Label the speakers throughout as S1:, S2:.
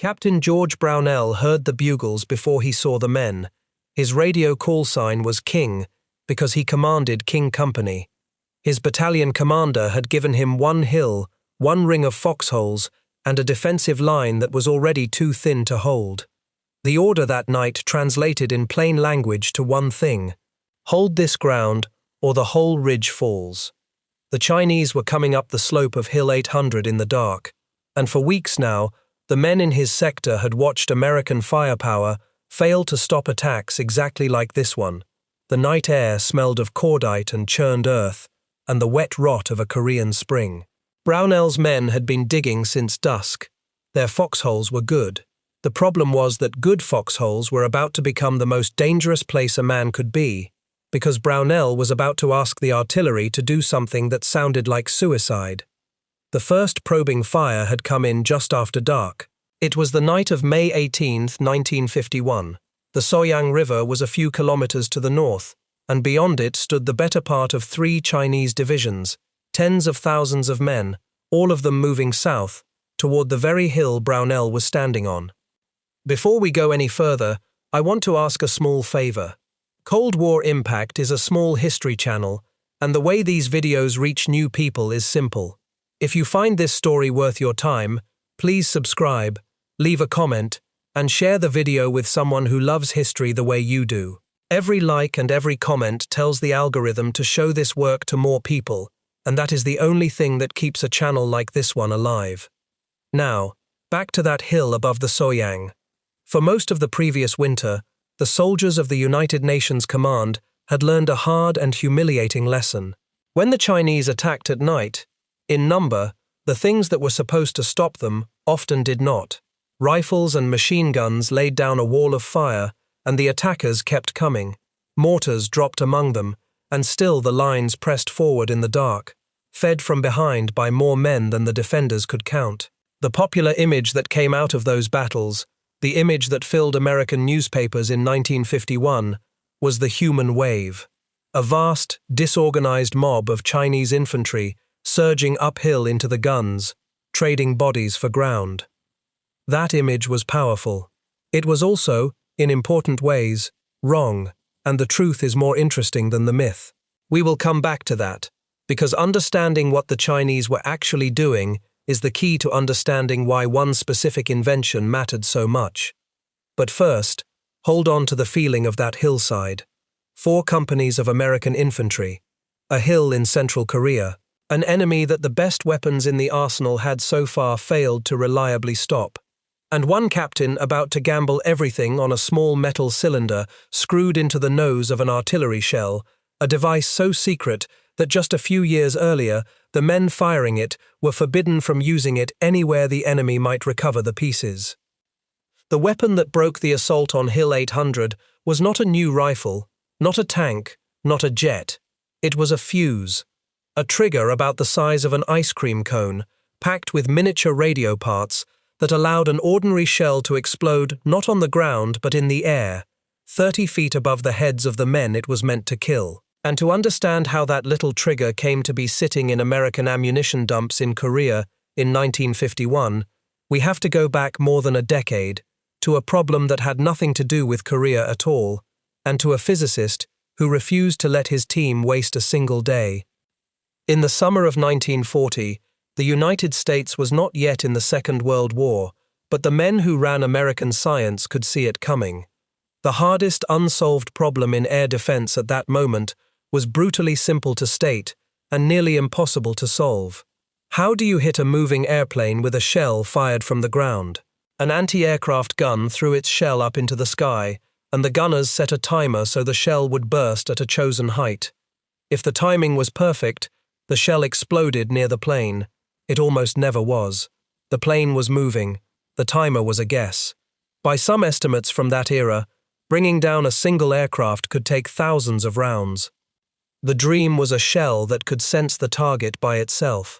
S1: Captain George Brownell heard the bugles before he saw the men. His radio call sign was King, because he commanded King Company. His battalion commander had given him one hill, one ring of foxholes, and a defensive line that was already too thin to hold. The order that night translated in plain language to one thing: hold this ground, or the whole ridge falls. The Chinese were coming up the slope of Hill 800 in the dark, and for weeks now, the men in his sector had watched American firepower fail to stop attacks exactly like this one. The night air smelled of cordite and churned earth, and the wet rot of a Korean spring. Brownell's men had been digging since dusk. Their foxholes were good. The problem was that good foxholes were about to become the most dangerous place a man could be, because Brownell was about to ask the artillery to do something that sounded like suicide. The first probing fire had come in just after dark. It was the night of May 18, 1951. The Soyang River was a few kilometers to the north, and beyond it stood the better part of 3 Chinese divisions, tens of thousands of men, all of them moving south, toward the very hill Brownell was standing on. Before we go any further, I want to ask a small favor. Cold War Impact is a small history channel, and the way these videos reach new people is simple. If you find this story worth your time, please subscribe, leave a comment, and share the video with someone who loves history the way you do. Every like and every comment tells the algorithm to show this work to more people, and that is the only thing that keeps a channel like this one alive. Now, back to that hill above the Soyang. For most of the previous winter, the soldiers of the United Nations Command had learned a hard and humiliating lesson. When the Chinese attacked at night, in number, the things that were supposed to stop them often did not. Rifles and machine guns laid down a wall of fire, and the attackers kept coming. Mortars dropped among them, and still the lines pressed forward in the dark, fed from behind by more men than the defenders could count. The popular image that came out of those battles, the image that filled American newspapers in 1951, was the human wave. A vast, disorganized mob of Chinese infantry surging uphill into the guns, trading bodies for ground. That image was powerful. It was also, in important ways, wrong, and the truth is more interesting than the myth. We will come back to that, because understanding what the Chinese were actually doing is the key to understanding why one specific invention mattered so much. But first, hold on to the feeling of that hillside. 4 companies of American infantry, a hill in central Korea, an enemy that the best weapons in the arsenal had so far failed to reliably stop, and one captain about to gamble everything on a small metal cylinder screwed into the nose of an artillery shell, a device so secret that just a few years earlier, the men firing it were forbidden from using it anywhere the enemy might recover the pieces. The weapon that broke the assault on Hill 800 was not a new rifle, not a tank, not a jet. It was a fuse, a trigger about the size of an ice cream cone, packed with miniature radio parts that allowed an ordinary shell to explode not on the ground but in the air, 30 feet above the heads of the men it was meant to kill. And to understand how that little trigger came to be sitting in American ammunition dumps in Korea in 1951, we have to go back more than a decade, to a problem that had nothing to do with Korea at all, and to a physicist who refused to let his team waste a single day. In the summer of 1940, the United States was not yet in the Second World War, but the men who ran American science could see it coming. The hardest unsolved problem in air defense at that moment was brutally simple to state and nearly impossible to solve. How do you hit a moving airplane with a shell fired from the ground? An anti-aircraft gun threw its shell up into the sky, and the gunners set a timer so the shell would burst at a chosen height. If the timing was perfect, the shell exploded near the plane. It almost never was. The plane was moving. The timer was a guess. By some estimates from that era, bringing down a single aircraft could take thousands of rounds. The dream was a shell that could sense the target by itself,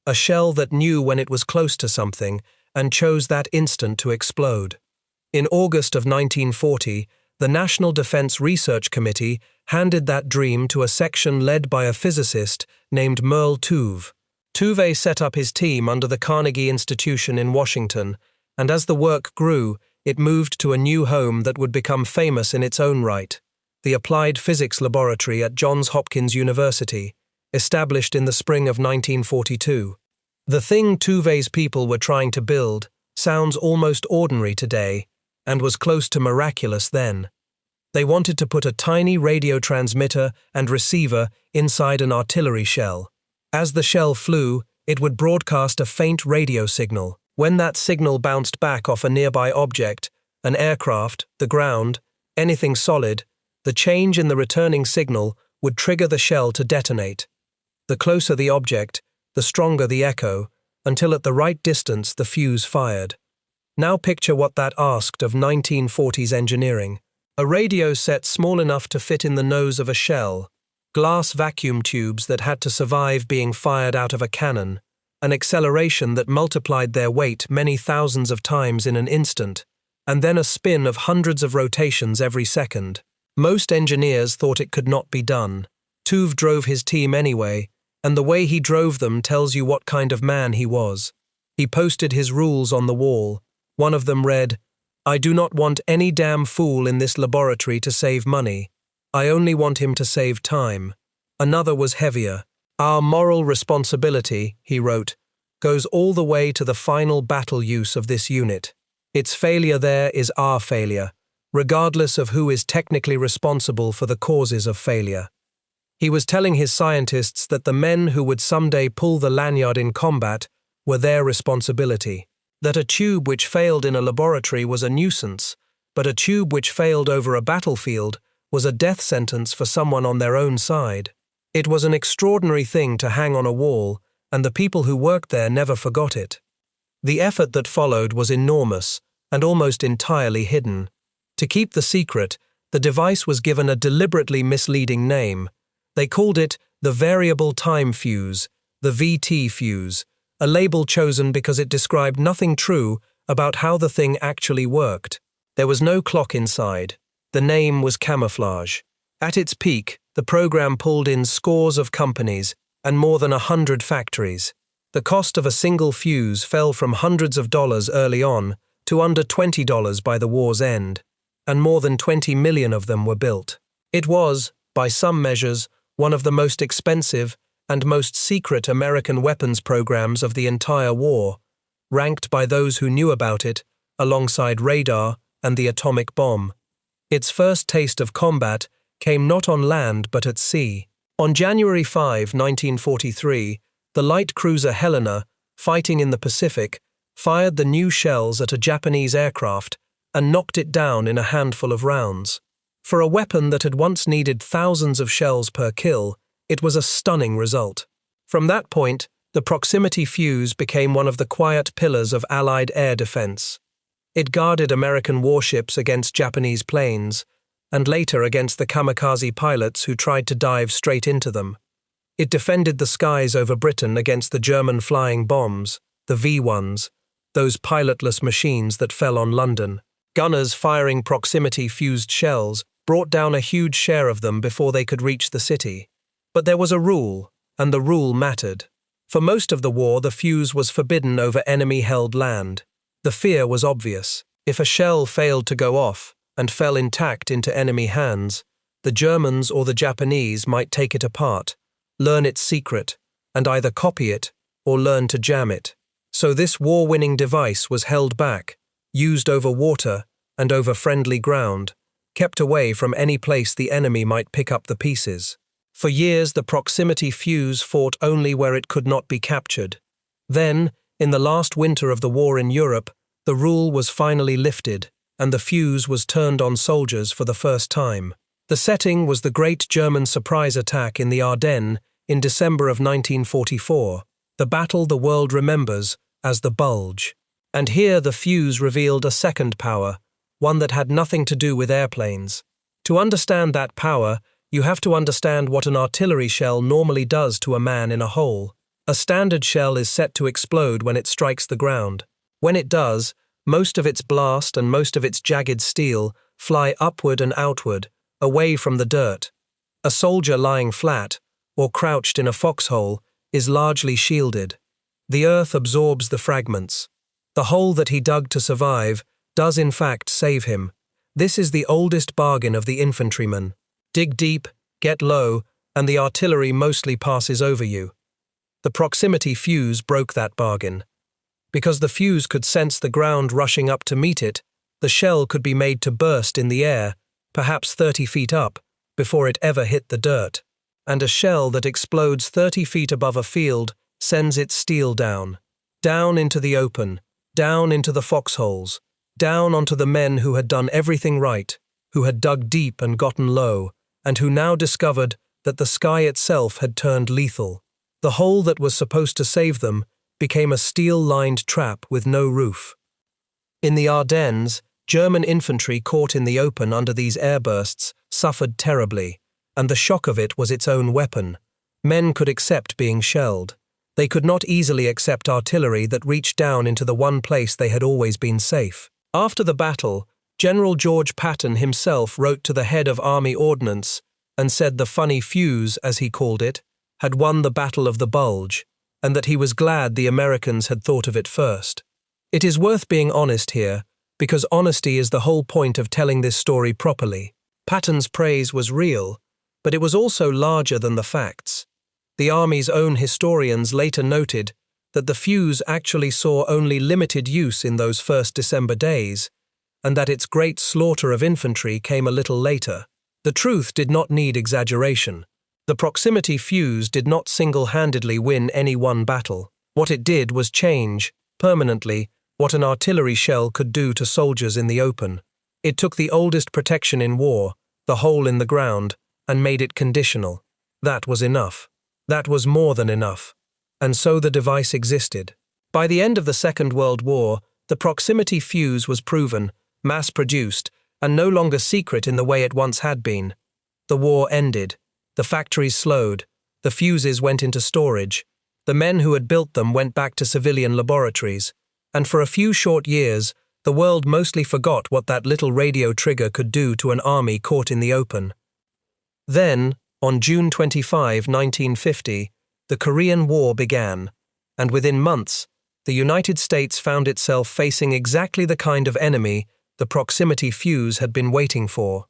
S1: a shell that knew when it was close to something and chose that instant to explode. In August of 1940, the National Defense Research Committee handed that dream to a section led by a physicist named Merle Tuve. Tuve set up his team under the Carnegie Institution in Washington, and as the work grew, it moved to a new home that would become famous in its own right, the Applied Physics Laboratory at Johns Hopkins University, established in the spring of 1942. The thing Fuze's people were trying to build sounds almost ordinary today, and was close to miraculous then. They wanted to put a tiny radio transmitter and receiver inside an artillery shell. As the shell flew, it would broadcast a faint radio signal. When that signal bounced back off a nearby object, an aircraft, the ground, anything solid, the change in the returning signal would trigger the shell to detonate. The closer the object, the stronger the echo, until at the right distance the fuse fired. Now picture what that asked of 1940s engineering. A radio set small enough to fit in the nose of a shell, glass vacuum tubes that had to survive being fired out of a cannon, an acceleration that multiplied their weight many thousands of times in an instant, and then a spin of hundreds of rotations every second. Most engineers thought it could not be done. Fuze drove his team anyway, and the way he drove them tells you what kind of man he was. He posted his rules on the wall. One of them read, "I do not want any damn fool in this laboratory to save money. I only want him to save time." Another was heavier. "Our moral responsibility," he wrote, "goes all the way to the final battle use of this unit. Its failure there is our failure, regardless of who is technically responsible for the causes of failure." He was telling his scientists that the men who would someday pull the lanyard in combat were their responsibility. That a tube which failed in a laboratory was a nuisance, but a tube which failed over a battlefield was a death sentence for someone on their own side. It was an extraordinary thing to hang on a wall, and the people who worked there never forgot it. The effort that followed was enormous and almost entirely hidden. To keep the secret, the device was given a deliberately misleading name. They called it the Variable Time Fuse, the VT fuse, a label chosen because it described nothing true about how the thing actually worked. There was no clock inside. The name was camouflage. At its peak, the program pulled in scores of companies and more than 100 factories. The cost of a single fuse fell from hundreds of dollars early on to under $20 by the war's end, and more than 20 million of them were built. It was, by some measures, one of the most expensive and most secret American weapons programs of the entire war, ranked by those who knew about it alongside radar and the atomic bomb. Its first taste of combat came not on land but at sea. On January 5, 1943, the light cruiser Helena, fighting in the Pacific, fired the new shells at a Japanese aircraft and knocked it down in a handful of rounds. For a weapon that had once needed thousands of shells per kill, it was a stunning result. From that point, the proximity fuse became one of the quiet pillars of Allied air defense. It guarded American warships against Japanese planes, and later against the kamikaze pilots who tried to dive straight into them. It defended the skies over Britain against the German flying bombs, the V-1s, those pilotless machines that fell on London. Gunners firing proximity-fused shells brought down a huge share of them before they could reach the city. But there was a rule, and the rule mattered. For most of the war, the fuse was forbidden over enemy-held land. The fear was obvious. If a shell failed to go off and fell intact into enemy hands, the Germans or the Japanese might take it apart, learn its secret, and either copy it or learn to jam it. So this war-winning device was held back, used over water and over friendly ground, kept away from any place the enemy might pick up the pieces. For years, the proximity fuse fought only where it could not be captured. Then, in the last winter of the war in Europe, the rule was finally lifted, and the fuse was turned on soldiers for the first time. The setting was the Great German Surprise Attack in the Ardennes in December of 1944, the battle the world remembers as the Bulge. And here the fuse revealed a second power, one that had nothing to do with airplanes. To understand that power, you have to understand what an artillery shell normally does to a man in a hole. A standard shell is set to explode when it strikes the ground. When it does, most of its blast and most of its jagged steel fly upward and outward, away from the dirt. A soldier lying flat, or crouched in a foxhole, is largely shielded. The earth absorbs the fragments. The hole that he dug to survive does in fact save him. This is the oldest bargain of the infantryman. Dig deep, get low, and the artillery mostly passes over you. The proximity fuse broke that bargain. Because the fuse could sense the ground rushing up to meet it, the shell could be made to burst in the air, perhaps 30 feet up, before it ever hit the dirt. And a shell that explodes 30 feet above a field sends its steel down. Down into the open, down into the foxholes, down onto the men who had done everything right, who had dug deep and gotten low, and who now discovered that the sky itself had turned lethal. The hole that was supposed to save them became a steel-lined trap with no roof. In the Ardennes, German infantry caught in the open under these airbursts suffered terribly, and the shock of it was its own weapon. Men could accept being shelled. They could not easily accept artillery that reached down into the one place they had always been safe. After the battle, General George Patton himself wrote to the head of Army Ordnance and said the funny fuse, as he called it, had won the Battle of the Bulge, and that he was glad the Americans had thought of it first. It is worth being honest here, because honesty is the whole point of telling this story properly. Patton's praise was real, but it was also larger than the facts. The Army's own historians later noted that the fuse actually saw only limited use in those first December days, and that its great slaughter of infantry came a little later. The truth did not need exaggeration. The proximity fuse did not single-handedly win any one battle. What it did was change, permanently, what an artillery shell could do to soldiers in the open. It took the oldest protection in war, the hole in the ground, and made it conditional. That was enough. That was more than enough. And so the device existed. By the end of the Second World War, the proximity fuse was proven, mass-produced, and no longer secret in the way it once had been. The war ended. The factories slowed. The fuses went into storage. The men who had built them went back to civilian laboratories. And for a few short years, the world mostly forgot what that little radio trigger could do to an army caught in the open. Then, on June 25, 1950, the Korean War began, and within months, the United States found itself facing exactly the kind of enemy the proximity fuse had been waiting for.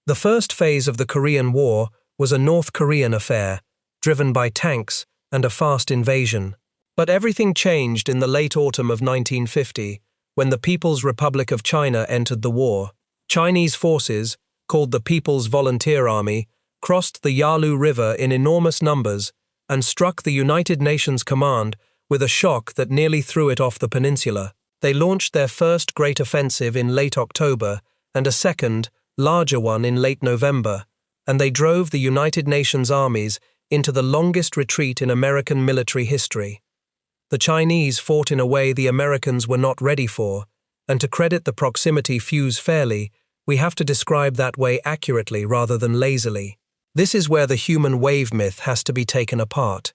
S1: The first phase of the Korean War was a North Korean affair, driven by tanks and a fast invasion. But everything changed in the late autumn of 1950, when the People's Republic of China entered the war. Chinese forces, called the People's Volunteer Army, crossed the Yalu River in enormous numbers and struck the United Nations Command with a shock that nearly threw it off the peninsula. They launched their first great offensive in late October and a second, larger one in late November, and they drove the United Nations armies into the longest retreat in American military history. The Chinese fought in a way the Americans were not ready for, and to credit the proximity fuse fairly, we have to describe that way accurately rather than lazily. This is where the human wave myth has to be taken apart.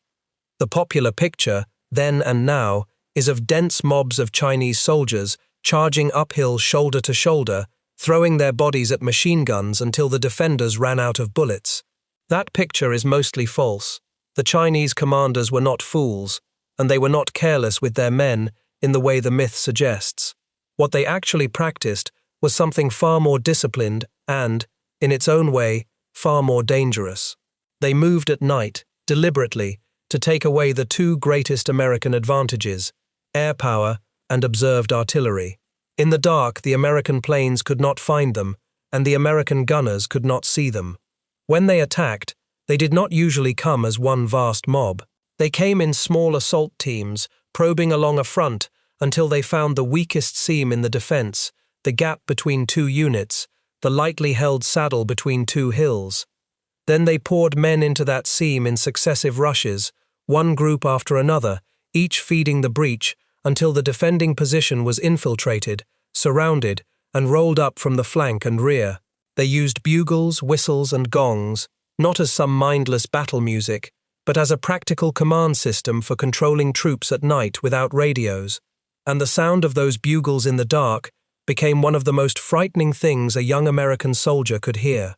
S1: The popular picture, then and now, is of dense mobs of Chinese soldiers charging uphill shoulder to shoulder, throwing their bodies at machine guns until the defenders ran out of bullets. That picture is mostly false. The Chinese commanders were not fools, and they were not careless with their men in the way the myth suggests. What they actually practiced was something far more disciplined and, in its own way, far more dangerous. They moved at night, deliberately, to take away the two greatest American advantages, air power and observed artillery. In the dark, the American planes could not find them, and the American gunners could not see them. When they attacked, they did not usually come as one vast mob. They came in small assault teams, probing along a front until they found the weakest seam in the defense, the gap between two units, the lightly held saddle between two hills. Then they poured men into that seam in successive rushes, one group after another, each feeding the breach until the defending position was infiltrated, surrounded, and rolled up from the flank and rear. They used bugles, whistles, and gongs, not as some mindless battle music, but as a practical command system for controlling troops at night without radios. And the sound of those bugles in the dark became one of the most frightening things a young American soldier could hear.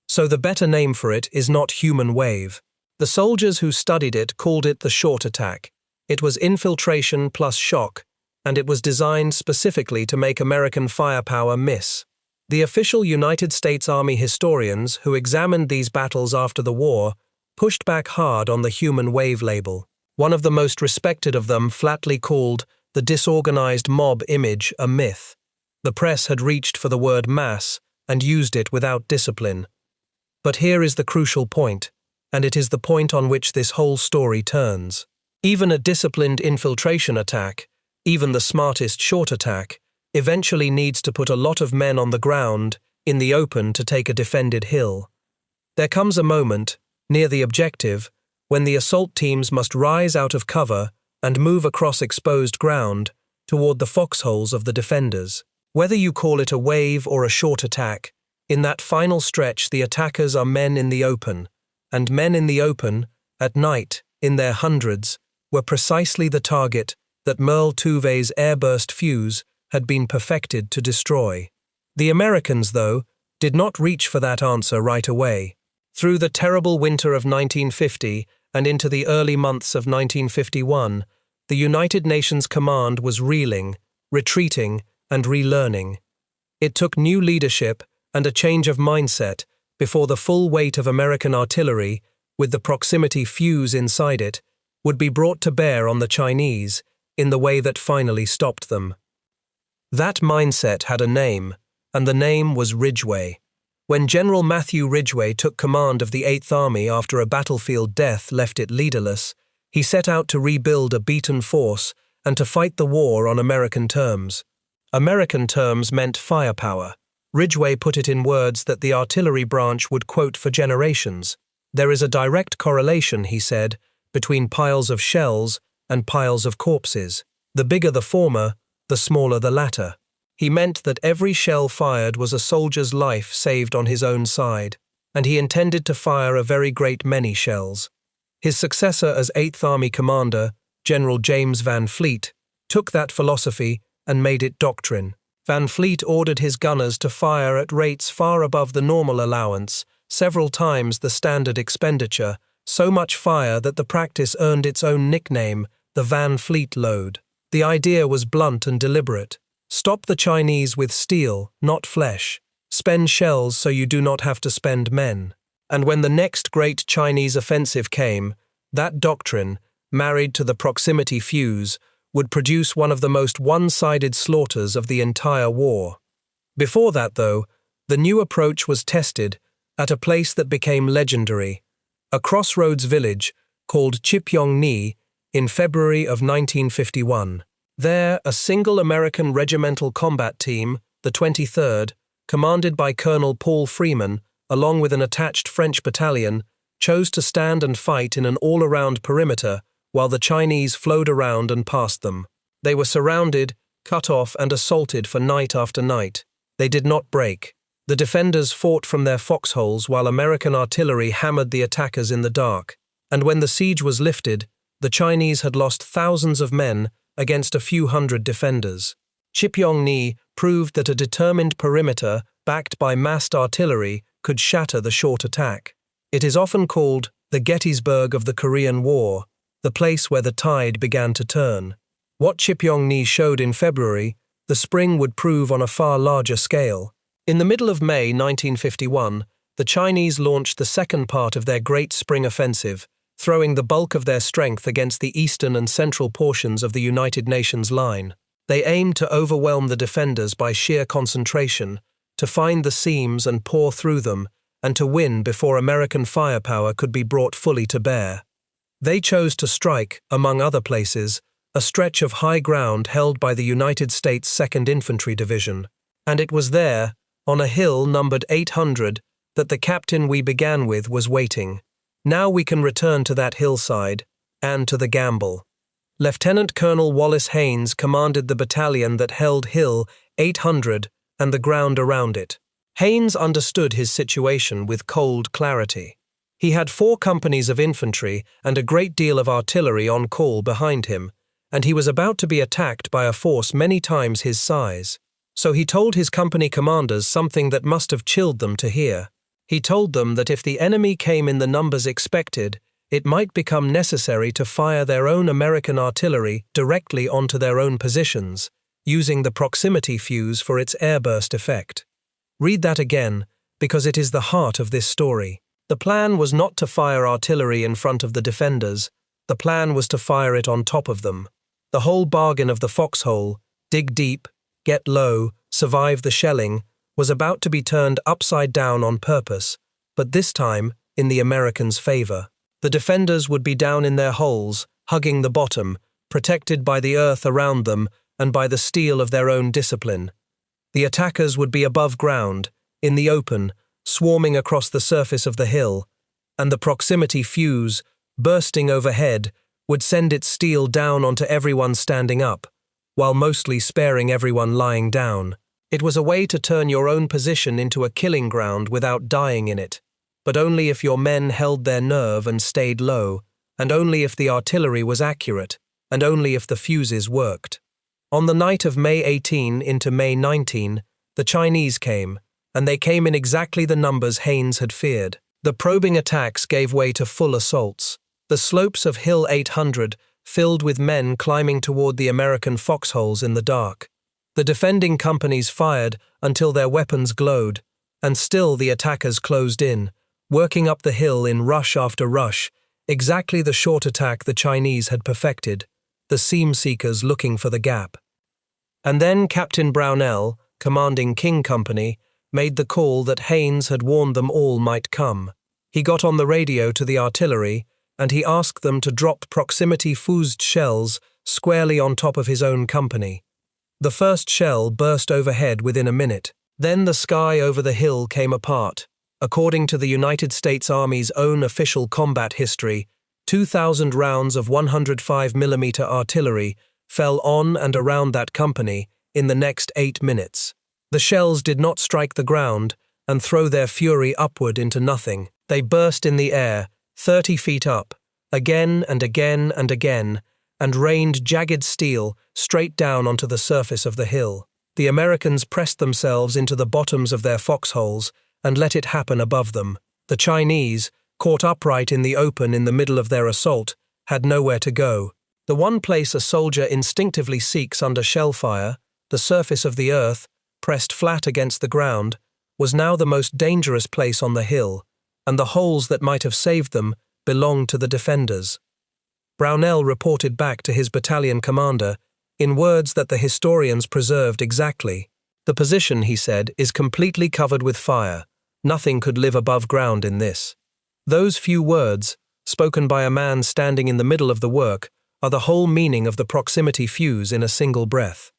S1: So the better name for it is not human wave. The soldiers who studied it called it the short attack. It was infiltration plus shock, and it was designed specifically to make American firepower miss. The official United States Army historians who examined these battles after the war pushed back hard on the human wave label. One of the most respected of them flatly called the disorganized mob image a myth. The press had reached for the word mass and used it without discipline. But here is the crucial point, and it is the point on which this whole story turns. Even a disciplined infiltration attack, even the smartest short attack, eventually needs to put a lot of men on the ground, in the open to take a defended hill. There comes a moment, near the objective, when the assault teams must rise out of cover and move across exposed ground toward the foxholes of the defenders. Whether you call it a wave or a short attack, in that final stretch the attackers are men in the open, and men in the open, at night, in their hundreds, were precisely the target that Merle Tuve's airburst Fuze had been perfected to destroy. The Americans, though, did not reach for that answer right away. Through the terrible winter of 1950 and into the early months of 1951, the United Nations Command was reeling, retreating, and relearning. It took new leadership and a change of mindset before the full weight of American artillery, with the proximity Fuze inside it, would be brought to bear on the Chinese in the way that finally stopped them. That mindset had a name, and the name was Ridgway. When General Matthew Ridgway took command of the 8th Army after a battlefield death left it leaderless, he set out to rebuild a beaten force and to fight the war on American terms. American terms meant firepower. Ridgway put it in words that the artillery branch would quote for generations. There is a direct correlation, he said, between piles of shells and piles of corpses. The bigger the former, the smaller the latter. He meant that every shell fired was a soldier's life saved on his own side, and he intended to fire a very great many shells. His successor as 8th Army commander, General James Van Fleet, took that philosophy and made it doctrine. Van Fleet ordered his gunners to fire at rates far above the normal allowance, several times the standard expenditure, so much fire that the practice earned its own nickname, the Van Fleet load. The idea was blunt and deliberate. Stop the Chinese with steel, not flesh. Spend shells so you do not have to spend men. And when the next great Chinese offensive came, that doctrine, married to the proximity Fuze, would produce one of the most one-sided slaughters of the entire war. Before that, though, the new approach was tested at a place that became legendary, a crossroads village called Chipyong-ni in February of 1951. There, a single American regimental combat team, the 23rd, commanded by Colonel Paul Freeman, along with an attached French battalion, chose to stand and fight in an all-around perimeter while the Chinese flowed around and past them. They were surrounded, cut off, and assaulted for night after night. They did not break. The defenders fought from their foxholes while American artillery hammered the attackers in the dark. And when the siege was lifted, the Chinese had lost thousands of men against a few hundred defenders. Chipyong-ni proved that a determined perimeter, backed by massed artillery, could shatter the short attack. It is often called the Gettysburg of the Korean War, the place where the tide began to turn. What Chipyong-ni showed in February, the spring would prove on a far larger scale. In the middle of May 1951, the Chinese launched the second part of their Great Spring Offensive, throwing the bulk of their strength against the eastern and central portions of the United Nations line. They aimed to overwhelm the defenders by sheer concentration, to find the seams and pour through them, and to win before American firepower could be brought fully to bear. They chose to strike, among other places, a stretch of high ground held by the United States 2nd Infantry Division, and it was there, on a hill numbered 800, that the captain we began with was waiting. Now we can return to that hillside, and to the gamble. Lieutenant Colonel Wallace Haynes commanded the battalion that held Hill 800 and the ground around it. Haynes understood his situation with cold clarity. He had 4 companies of infantry and a great deal of artillery on call behind him, and he was about to be attacked by a force many times his size. So he told his company commanders something that must have chilled them to hear. He told them that if the enemy came in the numbers expected, it might become necessary to fire their own American artillery directly onto their own positions, using the proximity fuse for its airburst effect. Read that again, because it is the heart of this story. The plan was not to fire artillery in front of the defenders, the plan was to fire it on top of them. The whole bargain of the foxhole, dig deep, get low, survive the shelling, was about to be turned upside down on purpose, but this time in the Americans' favor. The defenders would be down in their holes, hugging the bottom, protected by the earth around them and by the steel of their own discipline. The attackers would be above ground, in the open, swarming across the surface of the hill, and the proximity fuse, bursting overhead, would send its steel down onto everyone standing up, while mostly sparing everyone lying down. It was a way to turn your own position into a killing ground without dying in it, but only if your men held their nerve and stayed low, and only if the artillery was accurate, and only if the fuses worked. On the night of May 18 into May 19, the Chinese came, and they came in exactly the numbers Haines had feared. The probing attacks gave way to full assaults. The slopes of Hill 800 filled with men climbing toward the American foxholes in the dark. The defending companies fired until their weapons glowed, and still the attackers closed in, working up the hill in rush after rush, exactly the short attack the Chinese had perfected, the seam-seekers looking for the gap. And then Captain Brownell, commanding King Company, made the call that Haines had warned them all might come. He got on the radio to the artillery, and he asked them to drop proximity fused shells squarely on top of his own company. The first shell burst overhead within a minute. Then the sky over the hill came apart. According to the United States Army's own official combat history, 2,000 rounds of 105mm artillery fell on and around that company in the next 8 minutes. The shells did not strike the ground and throw their fury upward into nothing. They burst in the air, 30 feet up, again and again and again, and rained jagged steel straight down onto the surface of the hill. The Americans pressed themselves into the bottoms of their foxholes and let it happen above them. The Chinese, caught upright in the open in the middle of their assault, had nowhere to go. The one place a soldier instinctively seeks under shell fire, the surface of the earth, pressed flat against the ground, was now the most dangerous place on the hill, and the holes that might have saved them belonged to the defenders. Brownell reported back to his battalion commander in words that the historians preserved exactly. "The position," he said, "is completely covered with fire. Nothing could live above ground in this." Those few words, spoken by a man standing in the middle of the work, are the whole meaning of the proximity fuse in a single breath.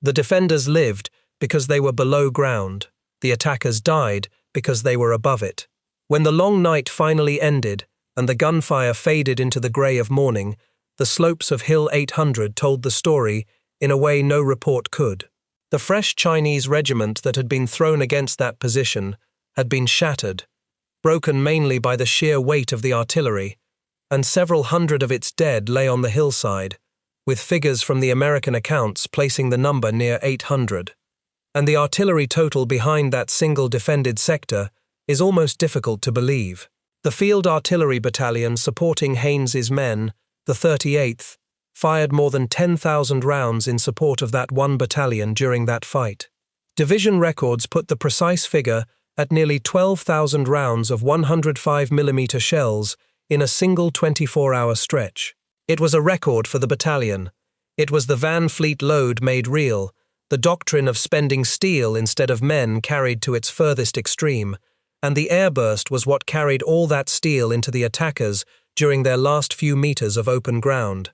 S1: The defenders lived because they were below ground. The attackers died because they were above it. When the long night finally ended and the gunfire faded into the grey of morning, the slopes of Hill 800 told the story in a way no report could. The fresh Chinese regiment that had been thrown against that position had been shattered, broken mainly by the sheer weight of the artillery, and several hundred of its dead lay on the hillside, with figures from the American accounts placing the number near 800. And the artillery total behind that single defended sector is almost difficult to believe. The Field Artillery Battalion supporting Haines's men, the 38th, fired more than 10,000 rounds in support of that one battalion during that fight. Division records put the precise figure at nearly 12,000 rounds of 105mm shells in a single 24-hour stretch. It was a record for the battalion. It was the Van Fleet load made real, the doctrine of spending steel instead of men carried to its furthest extreme, and the airburst was what carried all that steel into the attackers during their last few meters of open ground.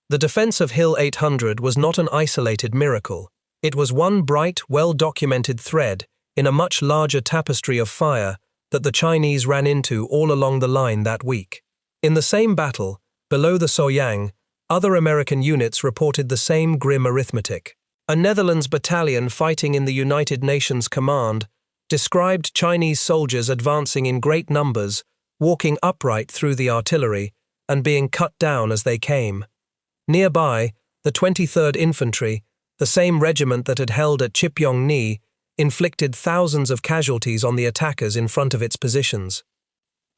S1: The defense of Hill 800 was not an isolated miracle. It was one bright, well-documented thread in a much larger tapestry of fire that the Chinese ran into all along the line that week. In the same battle, below the Soyang, other American units reported the same grim arithmetic. A Netherlands battalion fighting in the United Nations Command described Chinese soldiers advancing in great numbers, walking upright through the artillery, and being cut down as they came. Nearby, the 23rd Infantry, the same regiment that had held at Chipyong-ni, inflicted thousands of casualties on the attackers in front of its positions.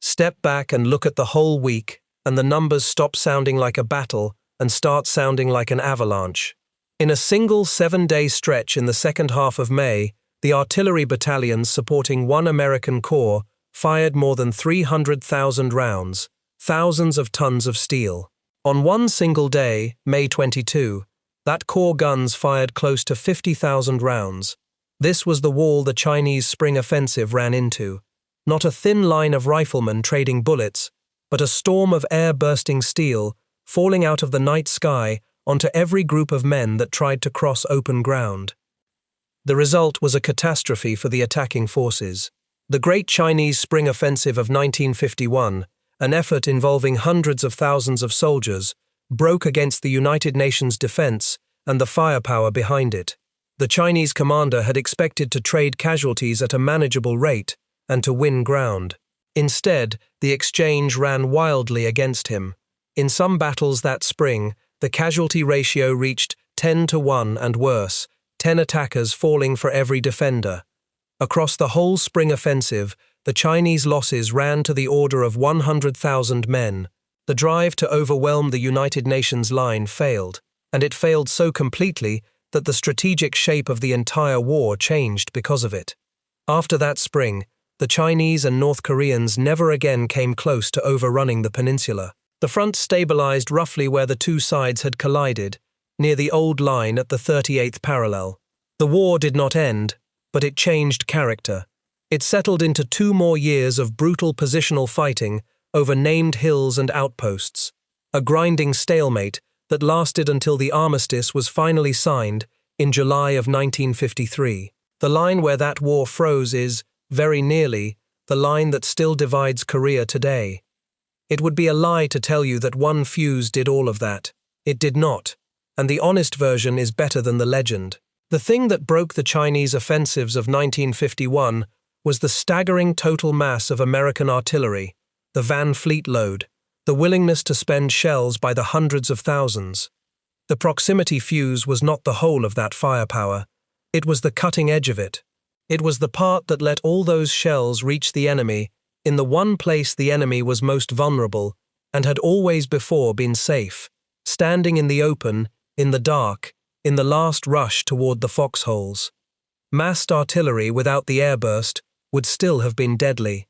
S1: Step back and look at the whole week, and the numbers stop sounding like a battle and start sounding like an avalanche. In a single 7-day stretch in the second half of May, the artillery battalions supporting one American corps fired more than 300,000 rounds, thousands of tons of steel. On one single day, May 22, that corps guns fired close to 50,000 rounds. This was the wall the Chinese spring offensive ran into. Not a thin line of riflemen trading bullets, but a storm of air-bursting steel falling out of the night sky onto every group of men that tried to cross open ground. The result was a catastrophe for the attacking forces. The Great Chinese Spring Offensive of 1951, an effort involving hundreds of thousands of soldiers, broke against the United Nations defense and the firepower behind it. The Chinese commander had expected to trade casualties at a manageable rate and to win ground. Instead, the exchange ran wildly against him. In some battles that spring, the casualty ratio reached 10-1 and worse, 10 attackers falling for every defender. Across the whole spring offensive, the Chinese losses ran to the order of 100,000 men. The drive to overwhelm the United Nations line failed, and it failed so completely that the strategic shape of the entire war changed because of it. After that spring, the Chinese and North Koreans never again came close to overrunning the peninsula. The front stabilized roughly where the two sides had collided, near the old line at the 38th parallel. The war did not end, but it changed character. It settled into 2 more years of brutal positional fighting over named hills and outposts, a grinding stalemate that lasted until the armistice was finally signed in July of 1953. The line where that war froze is, very nearly, the line that still divides Korea today. It would be a lie to tell you that one fuse did all of that. It did not, and the honest version is better than the legend. The thing that broke the Chinese offensives of 1951 was the staggering total mass of American artillery, the Van Fleet load, the willingness to spend shells by the hundreds of thousands. The proximity fuse was not the whole of that firepower. It was the cutting edge of it. It was the part that let all those shells reach the enemy in the one place the enemy was most vulnerable and had always before been safe, standing in the open, in the dark, in the last rush toward the foxholes. Massed artillery without the airburst would still have been deadly.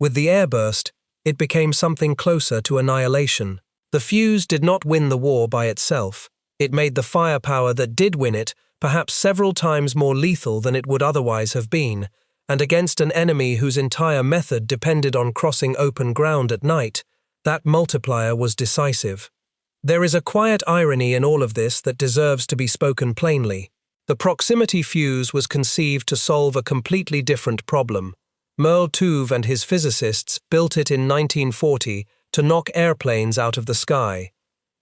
S1: With the airburst, it became something closer to annihilation. The fuse did not win the war by itself. It made the firepower that did win it perhaps several times more lethal than it would otherwise have been, and against an enemy whose entire method depended on crossing open ground at night, that multiplier was decisive. There is a quiet irony in all of this that deserves to be spoken plainly. The proximity fuse was conceived to solve a completely different problem. Merle Tuve and his physicists built it in 1940 to knock airplanes out of the sky.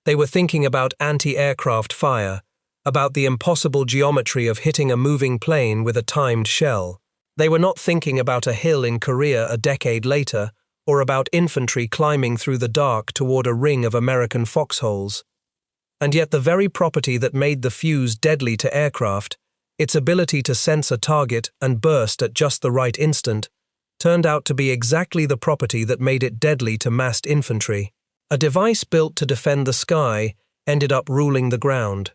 S1: They were thinking about anti-aircraft fire, about the impossible geometry of hitting a moving plane with a timed shell. They were not thinking about a hill in Korea a decade later, or about infantry climbing through the dark toward a ring of American foxholes. And yet the very property that made the fuse deadly to aircraft, its ability to sense a target and burst at just the right instant, turned out to be exactly the property that made it deadly to massed infantry. A device built to defend the sky ended up ruling the ground.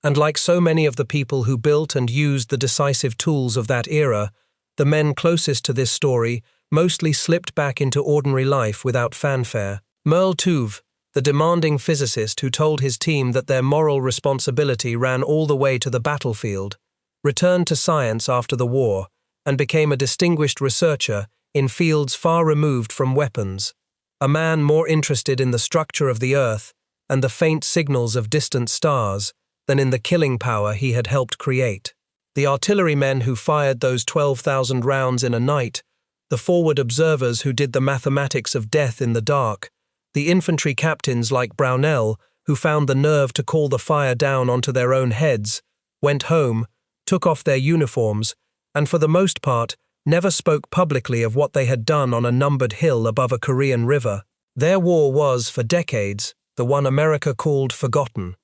S1: And like so many of the people who built and used the decisive tools of that era, the men closest to this story mostly slipped back into ordinary life without fanfare. Merle Tuve, the demanding physicist who told his team that their moral responsibility ran all the way to the battlefield, returned to science after the war and became a distinguished researcher in fields far removed from weapons, a man more interested in the structure of the earth and the faint signals of distant stars than in the killing power he had helped create. The artillerymen who fired those 12,000 rounds in a night, the forward observers who did the mathematics of death in the dark, the infantry captains like Brownell who found the nerve to call the fire down onto their own heads, went home, took off their uniforms, and for the most part never spoke publicly of what they had done on a numbered hill above a Korean river. Their war was, for decades, the one America called forgotten.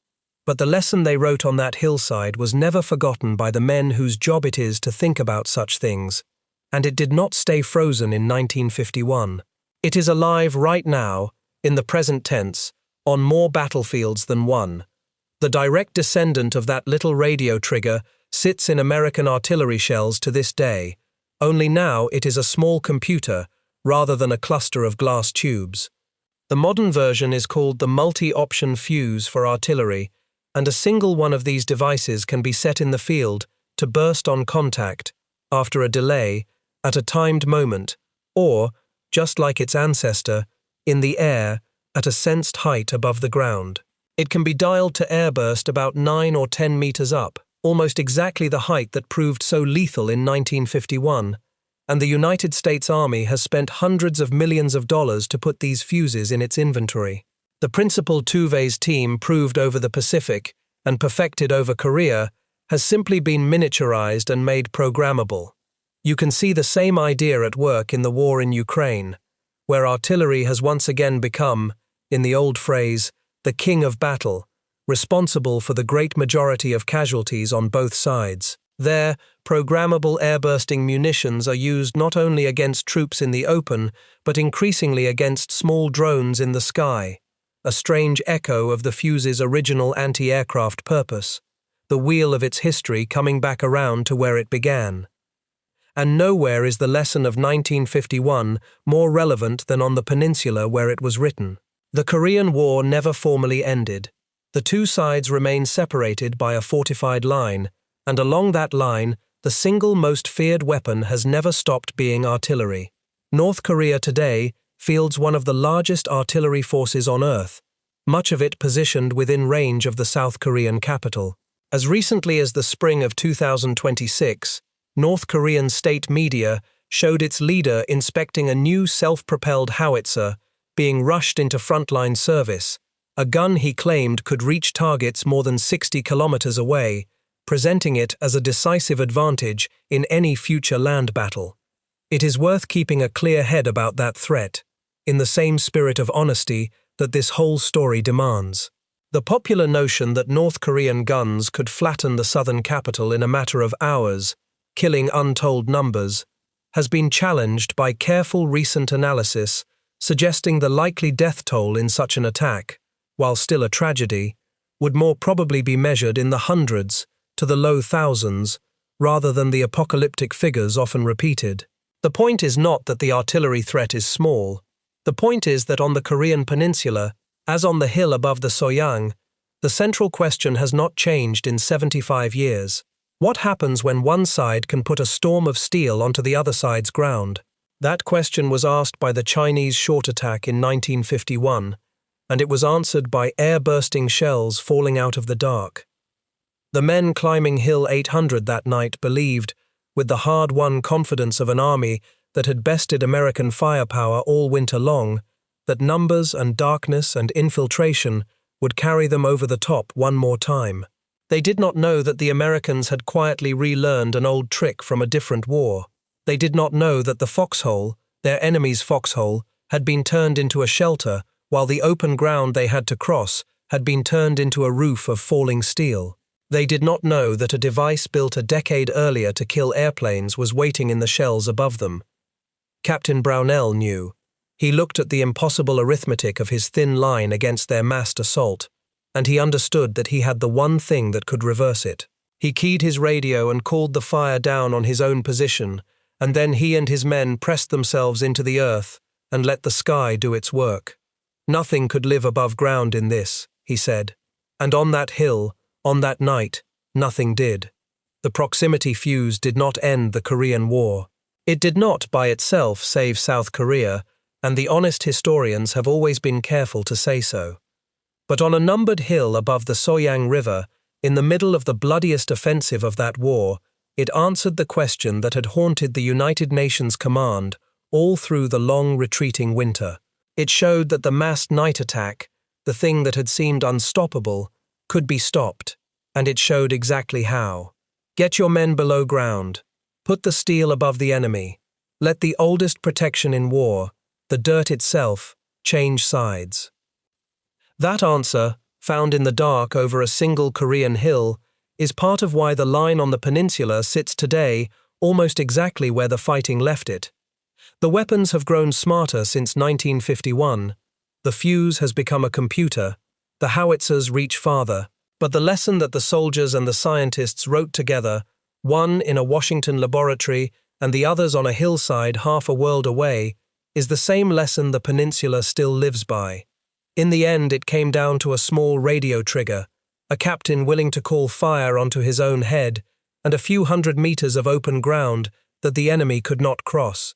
S1: But the lesson they wrote on that hillside was never forgotten by the men whose job it is to think about such things, and it did not stay frozen in 1951. It is alive right now, in the present tense, on more battlefields than one. The direct descendant of that little radio trigger sits in American artillery shells to this day, only now it is a small computer rather than a cluster of glass tubes. The modern version is called the multi-option Fuze for artillery, and a single one of these devices can be set in the field to burst on contact, after a delay, at a timed moment, or, just like its ancestor, in the air, at a sensed height above the ground. It can be dialed to airburst about 9 or 10 meters up, almost exactly the height that proved so lethal in 1951, and the United States Army has spent hundreds of millions of dollars to put these fuses in its inventory. The principal Fuze team proved over the Pacific and perfected over Korea has simply been miniaturized and made programmable. You can see the same idea at work in the war in Ukraine, where artillery has once again become, in the old phrase, the king of battle, responsible for the great majority of casualties on both sides. There, programmable airbursting munitions are used not only against troops in the open, but increasingly against small drones in the sky, a strange echo of the Fuze's original anti-aircraft purpose, the wheel of its history coming back around to where it began. And nowhere is the lesson of 1951 more relevant than on the peninsula where it was written. The Korean War never formally ended. The two sides remain separated by a fortified line, and along that line, the single most feared weapon has never stopped being artillery. North Korea today fields one of the largest artillery forces on Earth, much of it positioned within range of the South Korean capital. As recently as the spring of 2026, North Korean state media showed its leader inspecting a new self-propelled howitzer being rushed into frontline service, a gun he claimed could reach targets more than 60 kilometers away, presenting it as a decisive advantage in any future land battle. It is worth keeping a clear head about that threat, in the same spirit of honesty that this whole story demands. The popular notion that North Korean guns could flatten the southern capital in a matter of hours, killing untold numbers, has been challenged by careful recent analysis suggesting the likely death toll in such an attack, while still a tragedy, would more probably be measured in the hundreds to the low thousands, rather than the apocalyptic figures often repeated. The point is not that the artillery threat is small. The point is that on the Korean peninsula, as on the hill above the Soyang, the central question has not changed in 75 years. What happens when one side can put a storm of steel onto the other side's ground? That question was asked by the Chinese short attack in 1951, and it was answered by air-bursting shells falling out of the dark. The men climbing Hill 800 that night believed, with the hard-won confidence of an army that had bested American firepower all winter long, that numbers and darkness and infiltration would carry them over the top one more time. They did not know that the Americans had quietly relearned an old trick from a different war. They did not know that the foxhole, their enemy's foxhole, had been turned into a shelter, while the open ground they had to cross had been turned into a roof of falling steel. They did not know that a device built a decade earlier to kill airplanes was waiting in the shells above them. Captain Brownell knew. He looked at the impossible arithmetic of his thin line against their massed assault, and he understood that he had the one thing that could reverse it. He keyed his radio and called the fire down on his own position, and then he and his men pressed themselves into the earth and let the sky do its work. Nothing could live above ground in this, he said, and on that hill, on that night, nothing did. The proximity fuse did not end the Korean War. It did not by itself save South Korea, and the honest historians have always been careful to say so. But on a numbered hill above the Soyang River, in the middle of the bloodiest offensive of that war, it answered the question that had haunted the United Nations command all through the long retreating winter. It showed that the massed night attack, the thing that had seemed unstoppable, could be stopped, and it showed exactly how. Get your men below ground. Put the steel above the enemy. Let the oldest protection in war, the dirt itself, change sides. That answer, found in the dark over a single Korean hill, is part of why the line on the peninsula sits today almost exactly where the fighting left it. The weapons have grown smarter since 1951. The Fuze has become a computer. The howitzers reach farther. But the lesson that the soldiers and the scientists wrote together, one in a Washington laboratory and the others on a hillside half a world away, is the same lesson the peninsula still lives by. In the end, it came down to a small radio trigger, a captain willing to call fire onto his own head, and a few hundred meters of open ground that the enemy could not cross.